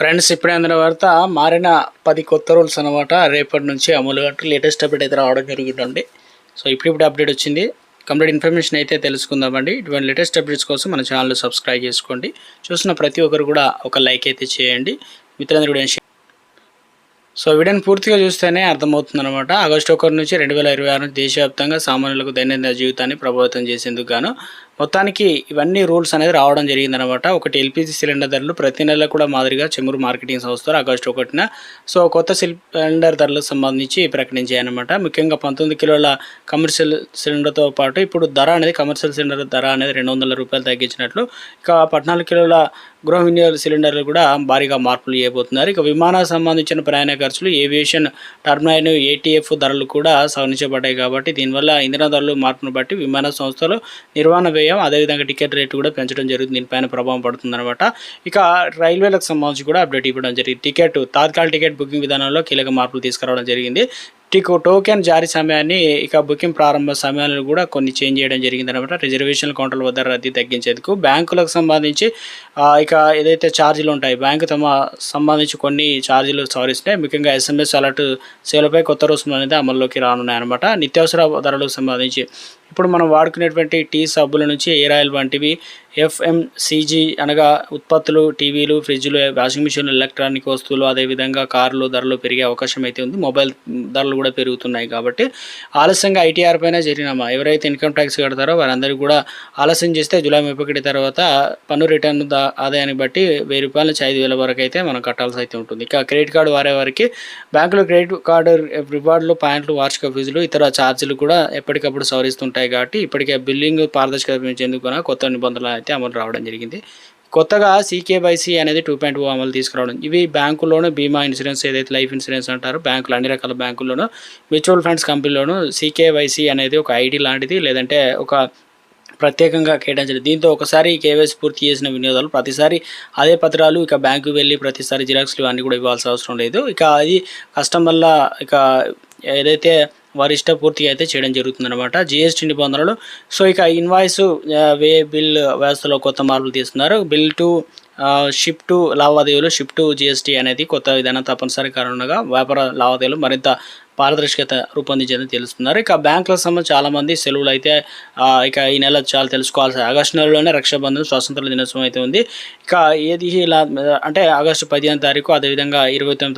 Friends ఇప్పుడే అందిన వార్త మారిన 10 కొత్త రూల్స్ అనమాట. రేపటి నుంచి అమలుగా లేటెస్ట్ అప్డేట్ అయితే రావడం జరుగుతుంది. సో ఇప్పుడు అప్డేట్ వచ్చింది. కంప్లీట్ ఇన్ఫర్మేషన్ అయితే తెలుసుకుందామండి. ఇటువంటి లేటెస్ట్ అప్డేట్స్ కోసం మన ఛానల్ సబ్స్క్రైబ్ చేసుకోండి. చూసిన ప్రతి ఒక్కరు కూడా ఒక లైక్ అయితే చేయండి. మిత్రులందరూ కూడా సో వీడియోని పూర్తిగా చూస్తేనే అర్థమవుతుంది అనమాట. ఆగస్టు 1 నుంచి 2026 నుంచి దేశవ్యాప్తంగా సామాన్యులకు దైనందిన జీవితాన్ని ప్రభావితం చేసేందుకు గాను మొత్తానికి ఇవన్నీ రూల్స్ అనేది రావడం జరిగిందనమాట. ఒకటి ఎల్పిజి సిలిండర్ ధరలు ప్రతి నెల కూడా మాదిరిగా చెమురు మార్కెటింగ్ సంస్థలు ఆగస్టు 1న సో కొత్త సిలిండర్ ధరలకు సంబంధించి ప్రకటించాయన్నమాట. ముఖ్యంగా 19 కిలోల కమర్షియల్ సిలిండర్తో పాటు ఇప్పుడు ధర అనేది కమర్షియల్ సిలిండర్ ధర అనేది 200 రూపాయలు తగ్గించినట్లు, ఇక 14 కిలోల గృహ వినియోగ సిలిండర్లు కూడా భారీగా మార్పులు చేయబోతున్నారు. ఇక విమానాలకు సంబంధించిన ప్రయాణ ఖర్చులు, ఏవియేషన్ టర్మినల్, ఏటీఎఫ్ ధరలు కూడా సవరించబడ్డాయి. కాబట్టి దీనివల్ల ఇంధన ధరలు మార్పును బట్టి విమాన సంస్థలు నిర్వహణ వ్యయం, అదేవిధంగా టికెట్ రేటు కూడా పెంచడం జరుగుతుంది. దీనిపైన ప్రభావం పడుతుందన్నమాట. ఇక రైల్వేలకు సంబంధించి కూడా అప్డేట్ ఇవ్వడం జరిగింది. తాత్కాలిక టికెట్ బుకింగ్ విధానంలో కీలక మార్పులు తీసుకురావడం జరిగింది. టోకెన్ జారీ సమయాన్ని, ఇక బుకింగ్ ప్రారంభ సమయాలను కూడా కొన్ని చేంజ్ చేయడం జరిగిందనమాట. రిజర్వేషన్ కౌంటర్ల వద్ద రద్దీ తగ్గించేందుకు బ్యాంకులకు సంబంధించి ఇక ఏదైతే ఛార్జీలు ఉంటాయి, బ్యాంకు సంబంధించి కొన్ని ఛార్జీలు సవరిస్తున్నాయి. ముఖ్యంగా SMS అలర్ట్ సేవలపై కొత్త రుసుములు అనేది అమల్లోకి రానున్నాయన్నమాట. నిత్యావసర ధరలకు సంబంధించి ఇప్పుడు మనం వాడుకునేటువంటి టీ సబ్బుల నుంచి ఎయిర్ ఆయిల్ వంటివి, FMCG అనగా ఉత్పత్తులు, టీవీలు, ఫ్రిడ్జ్లు, వాషింగ్ మిషన్లు, ఎలక్ట్రానిక్ వస్తువులు, అదేవిధంగా కార్లు ధరలు పెరిగే అవకాశం అయితే ఉంది. మొబైల్ ధరలు కూడా పెరుగుతున్నాయి. కాబట్టి ఆలస్యంగా ITR పైన జరిగినామా ఎవరైతే ఇన్కమ్ ట్యాక్స్ కడతారో వారందరికీ కూడా ఆలస్యం చేస్తే జూలై 31 తర్వాత పన్ను రిటర్న్ ఆదాయాన్ని బట్టి 1000 రూపాయల నుంచి 5000 వరకు అయితే మనం కట్టాల్సి అయితే ఉంటుంది. ఇక క్రెడిట్ కార్డు వారికి బ్యాంకులో క్రెడిట్ కార్డు రివార్డులు, పాయింట్లు, వార్షిక ఫీజులు, ఇతర ఛార్జీలు కూడా ఎప్పటికప్పుడు సవరిస్తుంటాయి. కాబట్టి ఇప్పటికే బిల్లింగ్ పారదర్శకత పెంచేందుకు కొత్త నిబంధనలు అయితే అమలు రావడం జరిగింది. కొత్తగా CKYC అనేది 2.0 అమలు తీసుకురావడం. ఇవి బ్యాంకుల్లోనూ బీమా, ఇన్సూరెన్స్, ఏదైతే లైఫ్ ఇన్సూరెన్స్ అంటారో బ్యాంకులు అన్ని రకాల బ్యాంకుల్లోనూ, మ్యూచువల్ ఫండ్స్ కంపెనీలోనూ CKYC అనేది ఒక ఐడి లాంటిది, లేదంటే ఒక ప్రత్యేకంగా కేటాయించారు. దీంతో ఒకసారి KYC పూర్తి చేసిన వినియోగదారులు ప్రతిసారి అదే పత్రాలు ఇక బ్యాంకు వెళ్ళి ప్రతిసారి జిరాక్స్లు అన్నీ కూడా ఇవ్వాల్సిన అవసరం లేదు. ఇక అది కస్టమర్ల ఇక ఏదైతే వారి పూర్తిగా అయితే చేయడం జరుగుతుందన్నమాట. GST నిబంధనలు. సో ఇక ఇన్వాయిస్ వే బిల్ వ్యవస్థలో కొత్త మార్పులు తీస్తున్నారు. బిల్ టు షిప్ టు లావాదేవీలు, షిప్ టు GST అనేది కొత్త విధానం తప్పనిసరి కారణంగా వ్యాపార లావాదేవీలు మరింత పారదర్శకత రూపొందించేదని తెలుస్తున్నారు. ఇక బ్యాంకులకు సంబంధించి చాలామంది సెలవులు అయితే ఇక ఈ నెల చాలా తెలుసుకోవాల్సి, ఆగస్టు నెలలోనే రక్షాబంధన్, స్వాతంత్ర దినోత్సవం అయితే ఉంది. ఇక ఏది ఇలా అంటే ఆగస్టు 15వ తారీఖు, అదేవిధంగా 29వ